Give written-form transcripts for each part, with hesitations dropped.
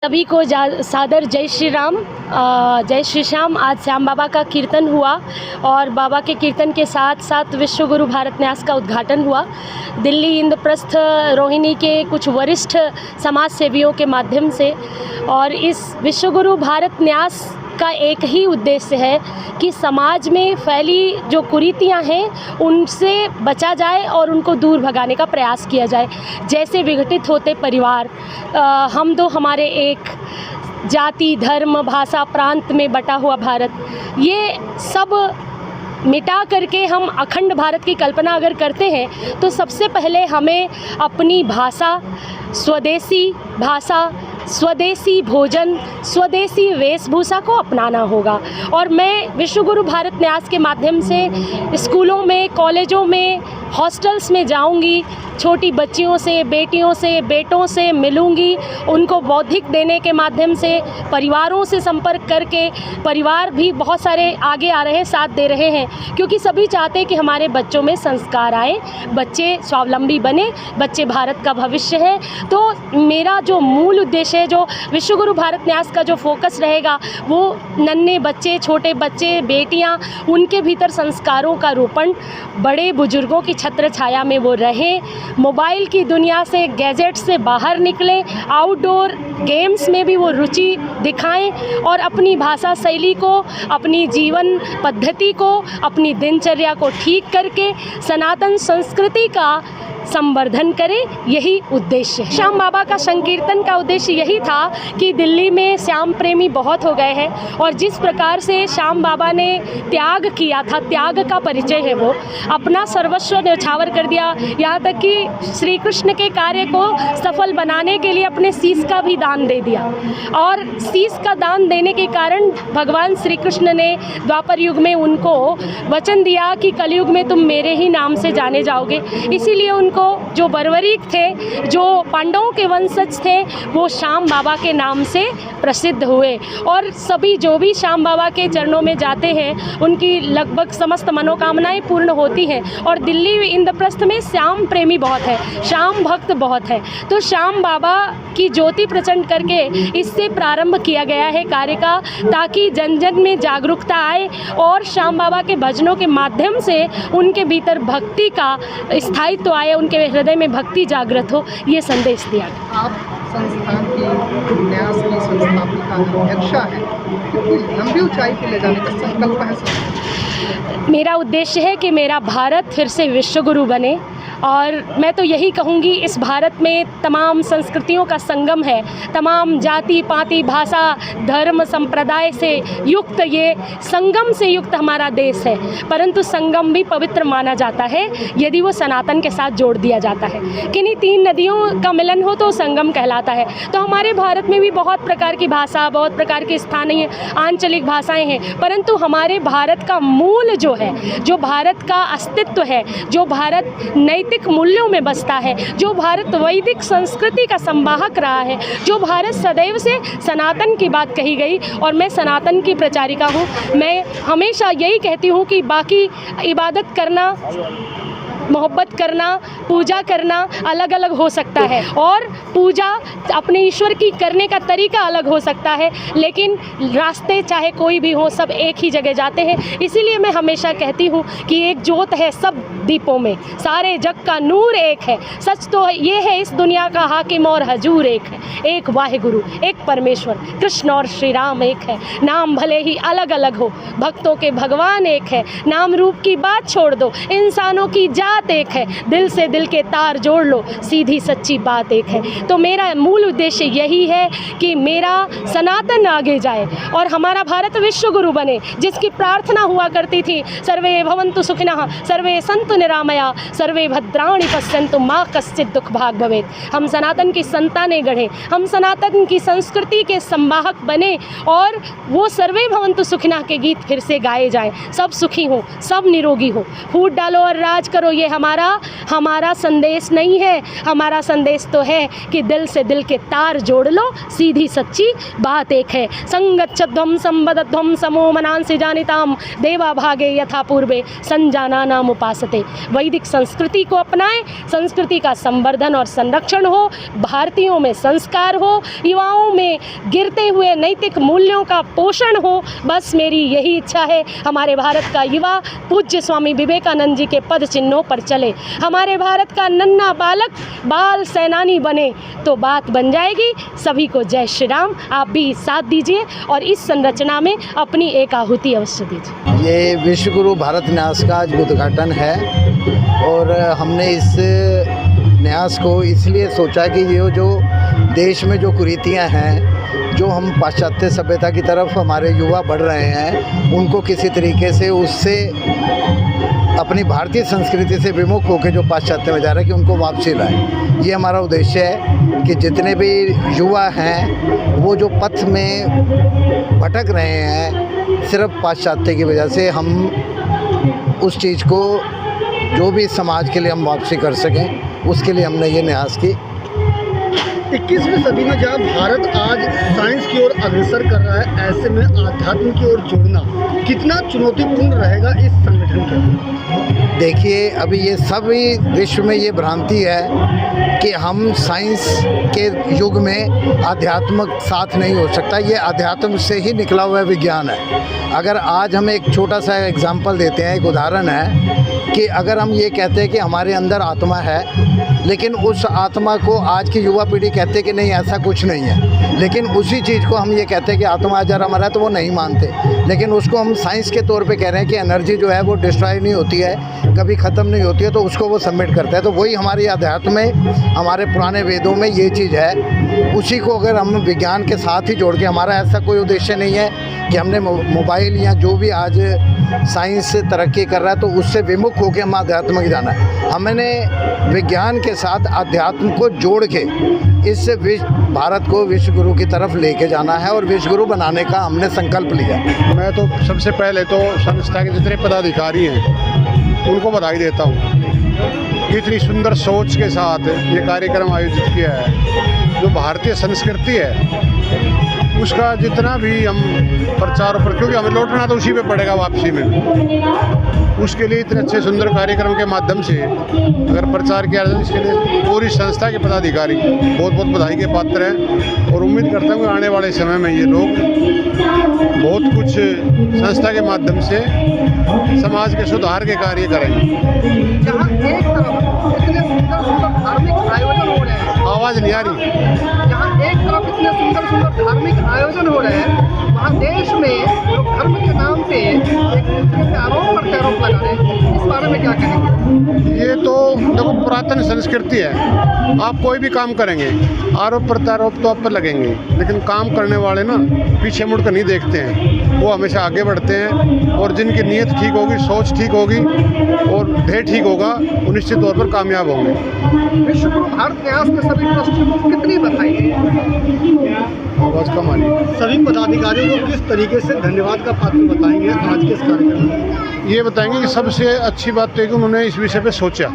सभी को सादर जय श्री राम, जय श्री श्याम। आज श्याम बाबा का कीर्तन हुआ और बाबा के कीर्तन के साथ साथ विश्व गुरु भारत न्यास का उद्घाटन हुआ। दिल्ली इंद्रप्रस्थ रोहिणी के कुछ वरिष्ठ समाज सेवियों के माध्यम से। और इस विश्व गुरु भारत न्यास का एक ही उद्देश्य है कि समाज में फैली जो कुरीतियां हैं उनसे बचा जाए और उनको दूर भगाने का प्रयास किया जाए। जैसे विघटित होते परिवार, हम दो हमारे एक, जाति धर्म भाषा प्रांत में बटा हुआ भारत, ये सब मिटा करके हम अखंड भारत की कल्पना अगर करते हैं तो सबसे पहले हमें अपनी भाषा, स्वदेशी भाषा, स्वदेशी भोजन, स्वदेशी वेशभूषा को अपनाना होगा। और मैं विश्व गुरु भारत न्यास के माध्यम से स्कूलों में, कॉलेजों में, हॉस्टल्स में जाऊंगी, छोटी बच्चियों से, बेटियों से, बेटों से मिलूंगी, उनको बौद्धिक देने के माध्यम से परिवारों से संपर्क करके, परिवार भी बहुत सारे आगे आ रहे हैं, साथ दे रहे हैं, क्योंकि सभी चाहते हैं कि हमारे बच्चों में संस्कार आए, बच्चे स्वावलंबी बने, बच्चे भारत का भविष्य है। तो मेरा जो मूल उद्देश्य है, जो विश्व गुरु भारत न्यास का जो फोकस रहेगा, वो नन्हे बच्चे, छोटे बच्चे, बेटियां, उनके भीतर संस्कारों का रोपण, बड़े बुजुर्गों की छत्र छाया में वो रहें, मोबाइल की दुनिया से, गैजेट से बाहर निकलें, आउटडोर गेम्स में भी वो रुचि दिखाएं और अपनी भाषा शैली को, अपनी जीवन पद्धति को, अपनी दिनचर्या को ठीक करके सनातन संस्कृति का संवर्धन करें। यही उद्देश्य है। श्याम बाबा का संकीर्तन का उद्देश्य यही था कि दिल्ली में श्याम प्रेमी बहुत हो गए हैं और जिस प्रकार से श्याम बाबा ने त्याग किया था, त्याग का परिचय है, वो अपना सर्वस्व न्यौछावर कर दिया, यहाँ तक कि श्री कृष्ण के कार्य को सफल बनाने के लिए अपने शीश का भी दान दे दिया। और शीश का दान देने के कारण भगवान श्री कृष्ण ने द्वापर युग में उनको वचन दिया कि कलयुग में तुम मेरे ही नाम से जाने जाओगे। इसीलिए उनको जो बर्बरीक थे, जो पांडवों के वंशज थे, वो श्याम बाबा के नाम से प्रसिद्ध हुए। और सभी जो भी श्याम बाबा के चरणों में जाते हैं उनकी लगभग समस्त मनोकामनाएं पूर्ण होती हैं। और दिल्ली इंद्रप्रस्थ में श्याम प्रेमी बहुत है, श्याम भक्त बहुत है। तो श्याम बाबा की ज्योति प्रचंड करके इससे प्रारंभ किया गया है कार्य का, ताकि जन जन में जागरूकता आए और श्याम बाबा के भजनों के माध्यम से उनके भीतर भक्ति का स्थायित्व आए, उनके हृदय में भक्ति जागृत हो, ये संदेश दिया। आप संस्थान की न्यास की संस्थापिका अध्यक्षा है, कितनी लंबी ऊंचाई पे ले जाने का संकल्प है? मेरा उद्देश्य है कि मेरा भारत फिर से विश्व गुरु बने। और मैं तो यही कहूँगी, इस भारत में तमाम संस्कृतियों का संगम है, तमाम जाति पाति भाषा धर्म संप्रदाय से युक्त, ये संगम से युक्त हमारा देश है। परंतु संगम भी पवित्र माना जाता है यदि वो सनातन के साथ जोड़ दिया जाता है। किन्हीं तीन नदियों का मिलन हो तो संगम कहलाता है। तो हमारे भारत में भी बहुत प्रकार की भाषा, बहुत प्रकार की स्थानीय आंचलिक भाषाएँ हैं, परंतु हमारे भारत का मूल जो है, जो भारत का अस्तित्व है, जो भारत नैतिक मूल्यों में बसता है, जो भारत वैदिक संस्कृति का संवाहक रहा है, जो भारत सदैव से सनातन की बात कही गई। और मैं सनातन की प्रचारिका हूँ। मैं हमेशा यही कहती हूँ कि बाकी इबादत करना, मोहब्बत करना, पूजा करना अलग अलग हो सकता है और पूजा अपने ईश्वर की करने का तरीका अलग हो सकता है, लेकिन रास्ते चाहे कोई भी हो, सब एक ही जगह जाते हैं। इसीलिए मैं हमेशा कहती हूँ कि एक ज्योत है सब दीपों में, सारे जग का नूर एक है। सच तो ये है, इस दुनिया का हाकिम और हजूर एक है, एक वाहिगुरु, एक परमेश्वर, कृष्ण और श्री राम एक है। नाम भले ही अलग अलग हो, भक्तों के भगवान एक है। नाम रूप की बात छोड़ दो, इंसानों की जात एक है, दिल से दिल के तार जोड़ लो, सीधी सच्ची बात एक है। तो मेरा मूल उद्देश्य यही है कि मेरा सनातन आगे जाए और हमारा भारत विश्व गुरु बने, जिसकी प्रार्थना हुआ करती थी, सर्वे भवन्तु सुखिनः, सर्वे सन्तु निरामया, सर्वे भद्राणि पश्यन्तु मा कश्चित् दुःख भाग् भवेत्। हम सनातन की संतानें गढ़ें, हम सनातन की संस्कृति के संवाहक बने और वो सर्वे भवन्तु सुखिनः के गीत फिर से गाए जाएं। सब सुखी हो, सब निरोगी हो, फूट डालो और राज करो, ये हमारा संदेश नहीं है। हमारा संदेश तो है कि दिल से दिल के तार जोड़ लो, सीधी सच्ची बात एक है। संगच्छध्वम संवदध्वम समो मनांसि जानिताम देवा भागे यथा पूर्वे संजाना नाम उपासते। वैदिक संस्कृति को अपनाएं, संस्कृति का संवर्धन और संरक्षण हो, भारतीयों में संस्कार हो, युवाओं में गिरते हुए नैतिक मूल्यों का पोषण हो। बस मेरी यही इच्छा है, हमारे भारत का युवा पूज्य स्वामी विवेकानंद जी के पद चिन्हों पर चले, हमारे भारत का नन्हा बालक बाल सेनानी बने तो बात बन जाएगी। सभी को जय श्री राम। आप भी साथ दीजिए और इस संरचना में अपनी एक आहुति अवश्य दीजिए। ये विश्व गुरु भारत न्यास का आज उद्घाटन है और हमने इस न्यास को इसलिए सोचा कि ये जो देश में जो कुरीतियाँ हैं, जो हम पाश्चात्य सभ्यता की तरफ हमारे युवा बढ़ रहे हैं, उनको किसी तरीके से उससे अपनी भारतीय संस्कृति से विमुख होकर जो पाश्चात्य में जा रहे हैं कि उनको वापसी लाएं। ये हमारा उद्देश्य है कि जितने भी युवा हैं वो जो पथ में भटक रहे हैं सिर्फ पाश्चात्य की वजह से, हम उस चीज़ को जो भी समाज के लिए हम वापसी कर सकें उसके लिए हमने ये न्यास की। 21वीं सदी में जहाँ भारत आज साइंस की ओर अग्रसर कर रहा है, ऐसे में आध्यात्म की ओर जुड़ना कितना चुनौतीपूर्ण रहेगा इस संगठन के? देखिए, अभी ये सभी विश्व में ये भ्रांति है कि हम साइंस के युग में आध्यात्मिक साथ नहीं हो सकता। ये आध्यात्म से ही निकला हुआ विज्ञान है। अगर आज हम एक छोटा सा एग्जाम्पल देते हैं, एक उदाहरण है कि अगर हम ये कहते हैं कि हमारे अंदर आत्मा है, लेकिन उस आत्मा को आज की युवा पीढ़ी कहते हैं कि नहीं ऐसा कुछ नहीं है, लेकिन उसी चीज़ को हम ये कहते हैं कि आत्मा अजर अमर है तो वो नहीं मानते। लेकिन उसको हम साइंस के तौर पे कह रहे हैं कि एनर्जी जो है वो डिस्ट्रॉय नहीं होती है, कभी ख़त्म नहीं होती है, तो उसको वो सबमिट करता है। तो वही हमारी अध्यात्म में, हमारे पुराने वेदों में ये चीज़ है। उसी को अगर हम विज्ञान के साथ ही जोड़ के, हमारा ऐसा कोई उद्देश्य नहीं है कि हमने मोबाइल या जो भी आज साइंस तरक्की कर रहा है तो उससे विमुख होकर हम अध्यात्म में जाना है। हमने विज्ञान के साथ अध्यात्म को जोड़ के इस भारत को विश्व गुरु की तरफ लेके जाना है और विश्व गुरु बनाने का हमने संकल्प लिया। मैं तो सबसे पहले तो संस्था के जितने पदाधिकारी हैं उनको बधाई देता हूँ। इतनी सुंदर सोच के साथ ये कार्यक्रम आयोजित किया है। जो भारतीय संस्कृति है उसका जितना भी हम प्रचार पर, क्योंकि हमें लौटना तो उसी पे पड़ेगा वापसी में, उसके लिए इतने अच्छे सुंदर कार्यक्रम के माध्यम से अगर प्रचार किया जाए, इसके लिए पूरी संस्था के पदाधिकारी बहुत बहुत बधाई के पात्र हैं। और उम्मीद करता हूँ कि आने वाले समय में ये लोग बहुत कुछ संस्था के माध्यम से समाज के सुधार के कार्य करेंगे। जहाँ एक तरफ इतने सुंदर सुंदर धार्मिक आयोजन हो रहे हैं, आवाज़ नहीं आ रही, जहाँ एक तरफ इतने सुंदर सुंदर धार्मिक आयोजन हो रहे हैं, वहाँ देश में लोग धर्म के नाम पे एक दूसरे पे आरोप प्रत्यारोप लगा रहे हैं। इस बारे में क्या कहेंगे? ये तो देखो पुरातन संस्कृति है। आप कोई भी काम करेंगे आरोप प्रत्यारोप तो आप पर लगेंगे, लेकिन काम करने वाले ना पीछे मुड़ कर नहीं देखते हैं, वो हमेशा आगे बढ़ते हैं। और जिनकी नीयत ठीक होगी, सोच ठीक होगी और ध्येय ठीक होगा, वो निश्चित तौर पर कामयाब होंगे। विश्व गुरु भारत न्यास के सभी ट्रस्टियों को कितनी बधाई है? आवाज़ कम आ रही है। सभी पदाधिकारियों को किस तरीके से धन्यवाद का पात्र बताएंगे आज के इस कार्यक्रम में? ये बताएंगे कि सबसे अच्छी बात तो है कि उन्होंने इस विषय पे सोचा,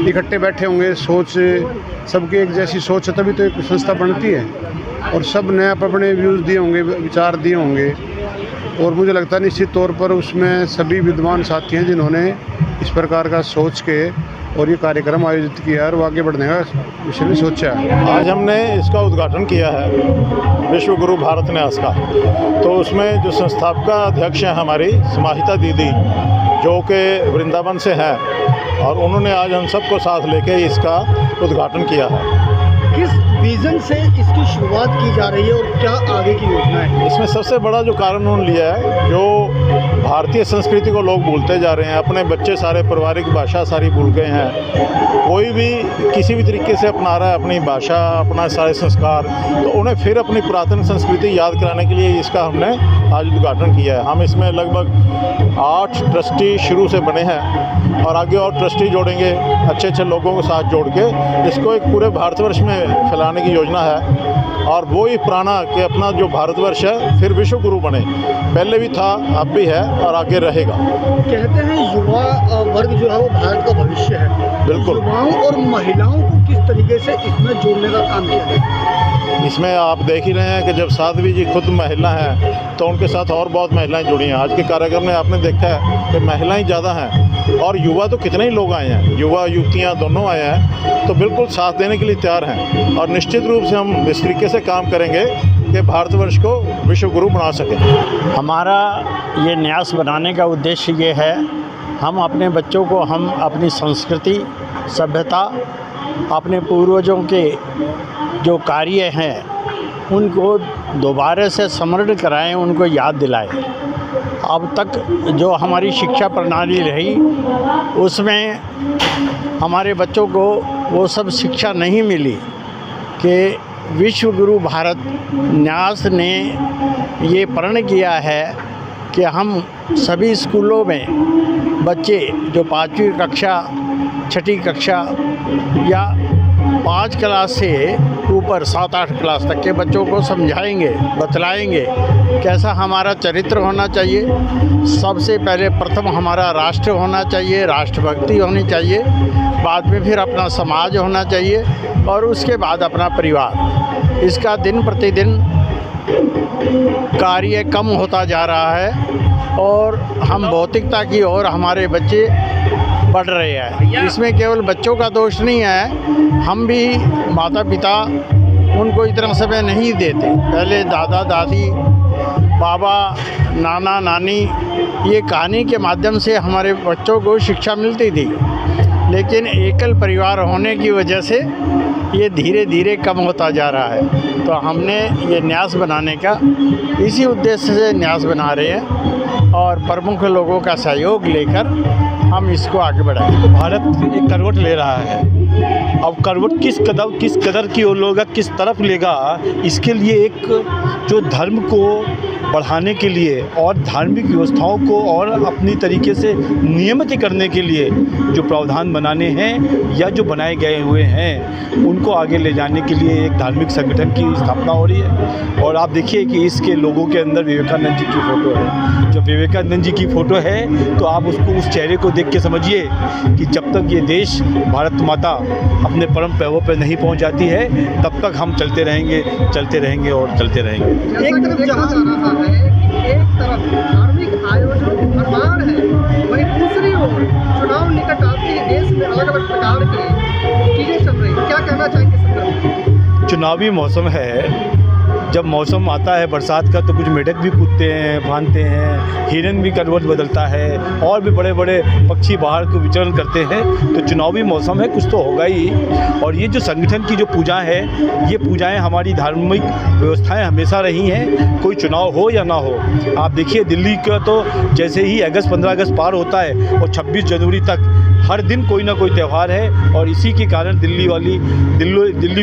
इकट्ठे बैठे होंगे, सोच सबकी एक जैसी सोच है तभी तो एक संस्था बनती है। और सब ने अपने व्यूज़ दिए होंगे, विचार दिए होंगे, और मुझे लगता है निश्चित तौर पर उसमें सभी विद्वान साथी हैं जिन्होंने इस प्रकार का सोच के और ये कार्यक्रम आयोजित किया और आगे बढ़ने का विषय में सोचा है। आज हमने इसका उद्घाटन किया है विश्व गुरु भारत न्यास का। तो उसमें जो संस्थापका अध्यक्ष हैं हमारी समाहिता दीदी, जो कि वृंदावन से हैं, और उन्होंने आज हम सबको साथ लेके इसका उद्घाटन किया है। किस विजन से इसकी शुरुआत की जा रही है और क्या आगे की योजना है? इसमें सबसे बड़ा जो कारण उन्होंने लिया है, जो भारतीय संस्कृति को लोग भूलते जा रहे हैं, अपने बच्चे सारे पारिवारिक भाषा सारी भूल गए हैं, कोई भी किसी भी तरीके से अपना रहा है अपनी भाषा, अपना सारे संस्कार, तो उन्हें फिर अपनी पुरातन संस्कृति याद कराने के लिए इसका हमने आज उद्घाटन किया है। हम इसमें लगभग 8 ट्रस्टी शुरू से बने हैं और आगे और ट्रस्टी जोड़ेंगे, अच्छे अच्छे लोगों के साथ जोड़ के इसको एक पूरे भारतवर्ष में फैलाने की योजना है। और वो ही प्राणा कि अपना जो भारतवर्ष है फिर विश्व गुरु बने। पहले भी था, अब भी है और आगे रहेगा। कहते हैं युवा वर्ग जो है वो भारत का भविष्य है। बिल्कुल। युवाओं और महिलाओं को किस तरीके से इसमें जोड़ने का काम किया जाए? इसमें आप देख ही रहे हैं कि जब साध्वी जी खुद महिला हैं तो उनके साथ और बहुत महिलाएं जुड़ी हैं। आज के कार्यक्रम में आपने देखा है कि महिलाएं ज़्यादा हैं और युवा तो कितने ही लोग आए हैं, युवा युवतियां दोनों आए हैं, तो बिल्कुल साथ देने के लिए तैयार हैं। और निश्चित रूप से हम इस तरीके से काम करेंगे कि भारतवर्ष को विश्व गुरु बना सकें। हमारा ये न्यास बनाने का उद्देश्य ये है, हम अपने बच्चों को हम अपनी संस्कृति, सभ्यता, अपने पूर्वजों के जो कार्य हैं उनको दोबारा से स्मरण कराएं, उनको याद दिलाएं। अब तक जो हमारी शिक्षा प्रणाली रही उसमें हमारे बच्चों को वो सब शिक्षा नहीं मिली कि विश्व गुरु भारत न्यास ने ये प्रण किया है कि हम सभी स्कूलों में बच्चे जो 5वीं कक्षा, 6ठी कक्षा या 5 क्लास से ऊपर 7-8 क्लास तक के बच्चों को समझाएंगे, बतलाएंगे कैसा हमारा चरित्र होना चाहिए। सबसे पहले प्रथम हमारा राष्ट्र होना चाहिए, राष्ट्रभक्ति होनी चाहिए, बाद में फिर अपना समाज होना चाहिए और उसके बाद अपना परिवार। इसका दिन प्रतिदिन कार्य कम होता जा रहा है और हम भौतिकता की ओर हमारे बच्चे बढ़ रहे हैं। इसमें केवल बच्चों का दोष नहीं है, हम भी माता पिता उनको इतना समय नहीं देते। पहले दादा दादी, बाबा, नाना नानी, ये कहानी के माध्यम से हमारे बच्चों को शिक्षा मिलती थी, लेकिन एकल परिवार होने की वजह से ये धीरे धीरे कम होता जा रहा है। तो हमने ये न्यास बनाने का इसी उद्देश्य से न्यास बना रहे हैं और प्रमुख लोगों का सहयोग लेकर हम इसको आगे बढ़ाएंगे। भारत एक करवट ले रहा है, अब करवट किस कदर की ओर लेगा, किस तरफ लेगा, इसके लिए एक जो धर्म को बढ़ाने के लिए और धार्मिक व्यवस्थाओं को और अपनी तरीके से नियमित करने के लिए जो प्रावधान बनाने हैं या जो बनाए गए हुए हैं उनको आगे ले जाने के लिए एक धार्मिक संगठन की स्थापना हो रही है। और आप देखिए कि इसके लोगों के अंदर विवेकानंद जी की फ़ोटो है। जब विवेकानंद जी की फ़ोटो है तो आप उसको, उस चेहरे को देख के समझिए कि जब तक ये देश, भारत माता अपने परम पैरों पर नहीं पहुंच जाती है तब तक हम चलते रहेंगे और चलते रहेंगे। एक तरफ धार्मिक आयोजन भरमार है, वहीं दूसरी ओर चुनाव निकट आते ही देश में अलग अलग प्रकार की चीजें चल रही, क्या कहना चाहेंगे संदर्भ? चुनावी मौसम है, जब मौसम आता है बरसात का तो कुछ मेढक भी कूदते हैं, फांदते हैं, हिरन भी करवट बदलता है और भी बड़े बड़े पक्षी बाहर को विचरण करते हैं। तो चुनावी मौसम है, कुछ तो होगा ही। और ये जो संगठन की जो पूजा है, ये पूजाएं हमारी धार्मिक व्यवस्थाएं हमेशा रही हैं, कोई चुनाव हो या ना हो। आप देखिए दिल्ली का तो जैसे ही 15 अगस्त पार होता है और 26 जनवरी तक हर दिन कोई ना कोई त्यौहार है और इसी के कारण दिल्ली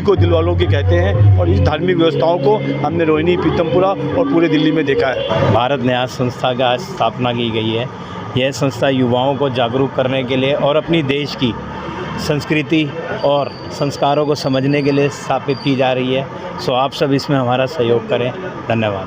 को दिल वालों के कहते हैं। और इस धार्मिक व्यवस्थाओं को हमने रोहिणी, पीतमपुरा और पूरे दिल्ली में देखा है। भारत न्यास संस्था का आज स्थापना की गई है। यह संस्था युवाओं को जागरूक करने के लिए और अपनी देश की संस्कृति और संस्कारों को समझने के लिए स्थापित की जा रही है। सो आप सब इसमें हमारा सहयोग करें। धन्यवाद।